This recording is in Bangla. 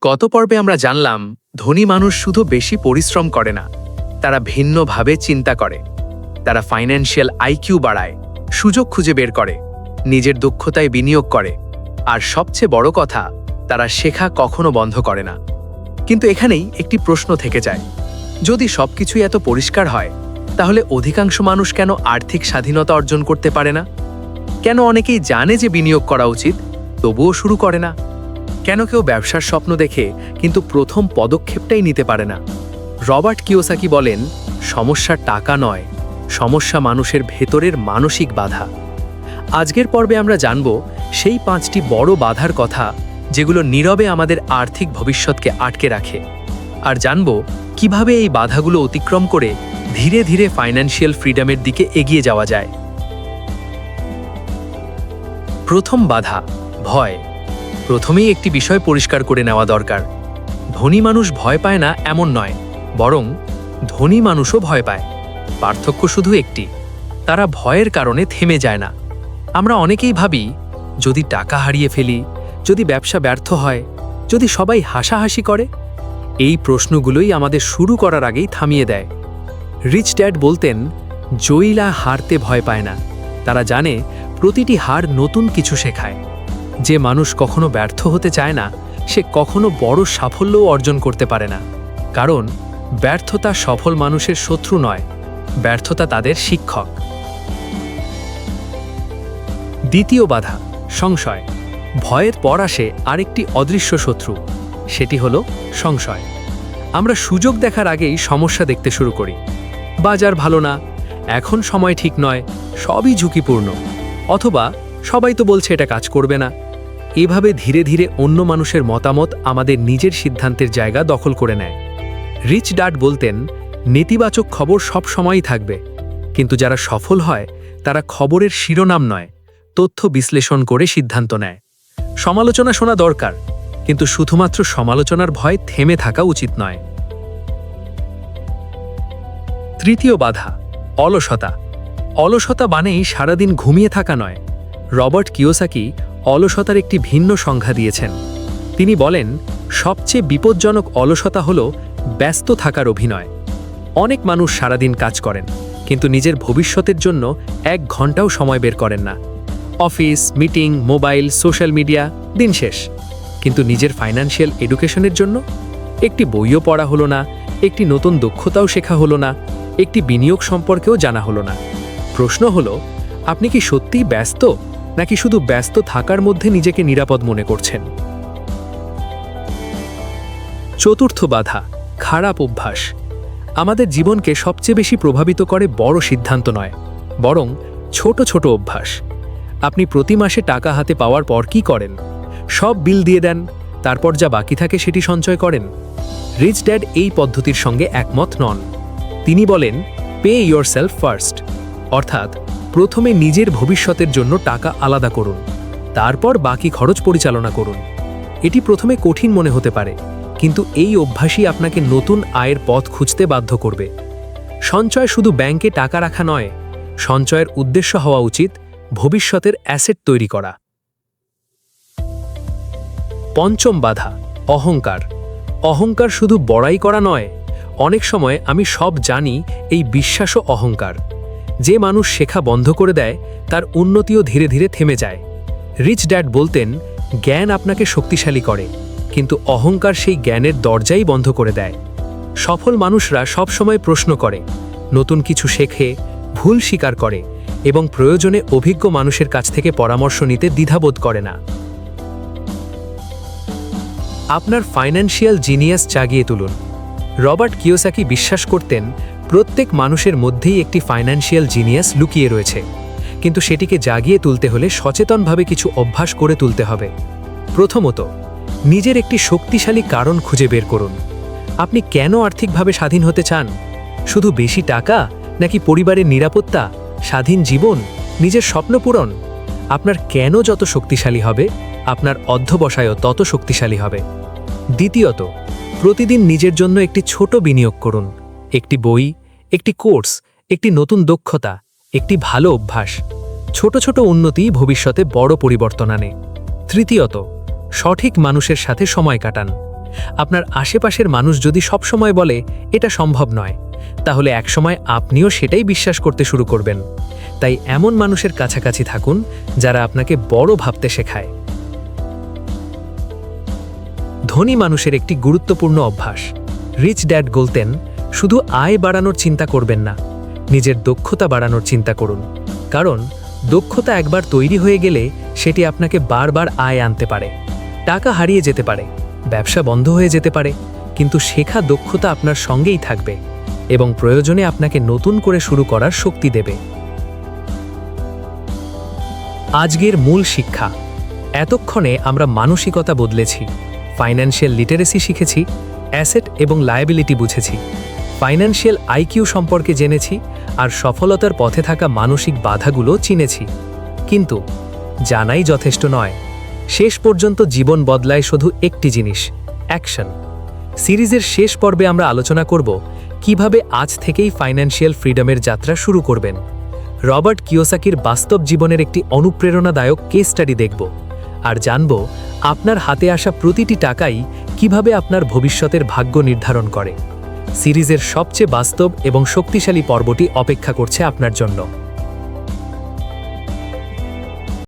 গত পর্বে আমরা জানলাম ধনী মানুষ শুধু বেশি পরিশ্রম করে না, তারা ভিন্নভাবে চিন্তা করে। তারা ফাইন্যান্সিয়াল আইকিউ বাড়ায়, সুযোগ খুঁজে বের করে, নিজের দক্ষতায় বিনিয়োগ করে, আর সবচেয়ে বড় কথা, তারা শেখা কখনো বন্ধ করে না। কিন্তু এখানেই একটি প্রশ্ন থেকে যায়, যদি সবকিছুই এত পরিষ্কার হয়, তাহলে অধিকাংশ মানুষ কেন আর্থিক স্বাধীনতা অর্জন করতে পারে না? কেন অনেকেই জানে যে বিনিয়োগ করা উচিত, তবুও শুরু করে না? কেন কেউ ব্যবসার স্বপ্ন দেখে কিন্তু প্রথম পদক্ষেপটাই নিতে পারে না? রবার্ট কিওসাকি বলেন, সমস্যা টাকা নয়, সমস্যা মানুষের ভেতরের মানসিক বাধা। আজকের পর্বে আমরা জানব সেই 5টি বড় বাধার কথা, যেগুলো নীরবে আমাদের আর্থিক ভবিষ্যৎকে আটকে রাখে, আর জানব কিভাবে এই বাধাগুলো অতিক্রম করে ধীরে ধীরে ফাইন্যান্সিয়াল ফ্রিডমের দিকে এগিয়ে যাওয়া যায়। প্রথম বাধা, ভয়। প্রথমেই একটি বিষয় পরিষ্কার করে নেওয়া দরকার। ধনী মানুষ ভয় পায় না এমন নয়, বরং ধনী মানুষও ভয় পায়। পার্থক্য শুধু একটি, তারা ভয়ের কারণে থেমে যায় না। আমরা অনেকেই ভাবি, যদি টাকা হারিয়ে ফেলি, যদি ব্যবসা ব্যর্থ হয়, যদি সবাই হাসাহাসি করে। এই প্রশ্নগুলোই আমাদের শুরু করার আগেই থামিয়ে দেয়। রিচ ড্যাড বলতেন, জয়ীরা হারতে ভয় পায় না, তারা জানে প্রতিটি হার নতুন কিছু শেখায়। যে মানুষ কখনো ব্যর্থ হতে চায় না, সে কখনো বড় সাফল্যও অর্জন করতে পারে না। কারণ ব্যর্থতা সফল মানুষের শত্রু নয়, ব্যর্থতা তাদের শিক্ষক। দ্বিতীয় বাধা, সংশয়। ভয়ের পর আসে আরেকটি অদৃশ্য শত্রু, সেটি হলো সংশয়। আমরা সুযোগ দেখার আগেই সমস্যা দেখতে শুরু করি। বাজার ভালো না, এখন সময় ঠিক নয়, সবই ঝুঁকিপূর্ণ, অথবা সবাই তো বলছে এটা কাজ করবে না। এভাবে ধীরে ধীরে অন্য মানুষের মতামত আমাদের নিজের সিদ্ধান্তের জায়গা দখল করে নেয়। রিচ ড্যাড বলতেন, নেতিবাচক খবর সব সময়ই থাকবে, কিন্তু যারা সফল হয় তারা খবরের শিরোনাম নয়, তথ্য বিশ্লেষণ করে সিদ্ধান্ত নেয়। সমালোচনা শোনা দরকার, কিন্তু শুধুমাত্র সমালোচনার ভয় থেমে থাকা উচিত নয়। তৃতীয় বাধা, অলসতা। অলসতা মানেই সারাদিন ঘুমিয়ে থাকা নয়। রবার্ট কিওসাকি অলসতার একটি ভিন্ন সংজ্ঞা দিয়েছেন। তিনি বলেন, সবচেয়ে বিপজ্জনক অলসতা হল ব্যস্ত থাকার অভিনয়। অনেক মানুষ সারাদিন কাজ করেন, কিন্তু নিজের ভবিষ্যতের জন্য 1 ঘন্টাও সময় বের করেন না। Office, meeting, mobile, social media, দিন শেষ। কিন্তু নিজের ফাইন্যান্সিয়াল এডুকেশনের জন্য একটি বইও পড়া হলো না, একটি নতুন দক্ষতাও শেখা হলো না, একটি বিনিয়োগ সম্পর্কেও জানা হলো না। প্রশ্ন হলো, আপনি কি সত্যিই ব্যস্ত, নাকি শুধু ব্যস্ত থাকার মধ্যে নিজেকে নিরাপদ মনে করছেন? চতুর্থ বাধা, খারাপ অভ্যাস। আমাদের জীবনকে সবচেয়ে বেশি প্রভাবিত করে বড় সিদ্ধান্ত নয়, বরং ছোট ছোট অভ্যাস। আপনি প্রতি মাসে টাকা হাতে পাওয়ার পর কি করেন? সব বিল দিয়ে দেন, তারপর যা বাকি থাকে সেটি সঞ্চয় করেন। রিচ ড্যাড এই পদ্ধতির সঙ্গে একমত নন। তিনি বলেন, পে ইয়োরসেলফ ফার্স্ট, অর্থাৎ প্রথমে নিজের ভবিষ্যতের জন্য টাকা আলাদা করুন, তারপর বাকি খরচ পরিচালনা করুন। এটি প্রথমে কঠিন মনে হতে পারে, কিন্তু এই অভ্যাসই আপনাকে নতুন আয়ের পথ খুঁজতে বাধ্য করবে। সঞ্চয় শুধু ব্যাংকে টাকা রাখা নয়, সঞ্চয়ের উদ্দেশ্য হওয়া উচিত ভবিষ্যতের অ্যাসেট তৈরি করা। পঞ্চম বাধা, অহংকার। অহংকার শুধু বড়াই করা নয়, অনেক সময় আমি সব জানি এই বিশ্বাসও অহংকার। যে মানুষ শেখা বন্ধ করে দেয়, তার উন্নতিও ধীরে ধীরে থেমে যায়। রিচ ড্যাড বলতেন, জ্ঞান আপনাকে শক্তিশালী করে, কিন্তু অহংকার সেই জ্ঞানের দরজাই বন্ধ করে দেয়। সফল মানুষরা সবসময় প্রশ্ন করে, নতুন কিছু শেখে, ভুল স্বীকার করে, এবং প্রয়োজনে অভিজ্ঞ মানুষের কাছ থেকে পরামর্শ নিতে দ্বিধাবোধ করে না। আপনার ফাইন্যান্সিয়াল জিনিয়াস জাগিয়ে তুলুন। রবার্ট কিওসাকি বিশ্বাস করতেন, প্রত্যেক মানুষের মধ্যেই একটি ফাইন্যান্সিয়াল জিনিয়াস লুকিয়ে রয়েছে, কিন্তু সেটিকে জাগিয়ে তুলতে হলে সচেতনভাবে কিছু অভ্যাস করে তুলতে হবে। প্রথমত, নিজের একটি শক্তিশালী কারণ খুঁজে বের করুন। আপনি কেন আর্থিকভাবে স্বাধীন হতে চান? শুধু বেশি টাকা, নাকি পরিবারের নিরাপত্তা, স্বাধীন জীবন, নিজের স্বপ্ন পূরণ? আপনার কেন যত শক্তিশালী হবে, আপনার অধ্যবসায়ও তত শক্তিশালী হবে। দ্বিতীয়ত, প্রতিদিন নিজের জন্য একটি ছোট বিনিয়োগ করুন। একটি বই, একটি কোর্স, একটি নতুন দক্ষতা, একটি ভালো অভ্যাস। ছোট ছোট উন্নতি ভবিষ্যতে বড় পরিবর্তন আনে। তৃতীয়ত, সঠিক মানুষের সাথে সময় কাটান। আপনার আশেপাশের মানুষ যদি সবসময় বলে এটা সম্ভব নয়, তাহলে একসময় আপনিও সেটাই বিশ্বাস করতে শুরু করবেন। তাই এমন মানুষের কাছাকাছি থাকুন যারা আপনাকে বড় ভাবতে শেখায়। ধনী মানুষের একটি গুরুত্বপূর্ণ অভ্যাস। রিচ ড্যাড বলতেন, শুধু আয় বাড়ানোর চিন্তা করবেন না, নিজের দক্ষতা বাড়ানোর চিন্তা করুন। কারণ দক্ষতা একবার তৈরি হয়ে গেলে সেটি আপনাকে বারবার আয় আনতে পারে। টাকা হারিয়ে যেতে পারে, ব্যবসা বন্ধ হয়ে যেতে পারে, কিন্তু শেখা দক্ষতা আপনার সঙ্গেই থাকবে এবং প্রয়োজনে আপনাকে নতুন করে শুরু করার শক্তি দেবে। আজকের মূল শিক্ষা। এতক্ষণে আমরা মানসিকতা বদলেছি, ফাইন্যান্সিয়াল লিটারেসি শিখেছি, অ্যাসেট এবং লায়াবিলিটি বুঝেছি, ফাইন্যান্সিয়াল আইকিউ সম্পর্কে জেনেছি, আর সফলতার পথে থাকা মানসিক বাধাগুলো চিনেছি। কিন্তু জানাই যথেষ্ট নয়। শেষ পর্যন্ত জীবন বদলায় শুধু একটি জিনিস, অ্যাকশন। সিরিজের শেষ পর্বে আমরা আলোচনা করব কিভাবে আজ থেকেই ফাইন্যান্সিয়াল ফ্রিডমের যাত্রা শুরু করবেন। রবার্ট কিওসাকির বাস্তব জীবনের একটি অনুপ্রেরণাদায়ক কেস স্টাডি দেখব, আর জানব আপনার হাতে আসা প্রতিটি টাকাই কিভাবে আপনার ভবিষ্যতের ভাগ্য নির্ধারণ করে। সিরিজের সবচেয়ে বাস্তব এবং শক্তিশালী পর্বটি অপেক্ষা করছে আপনার জন্য।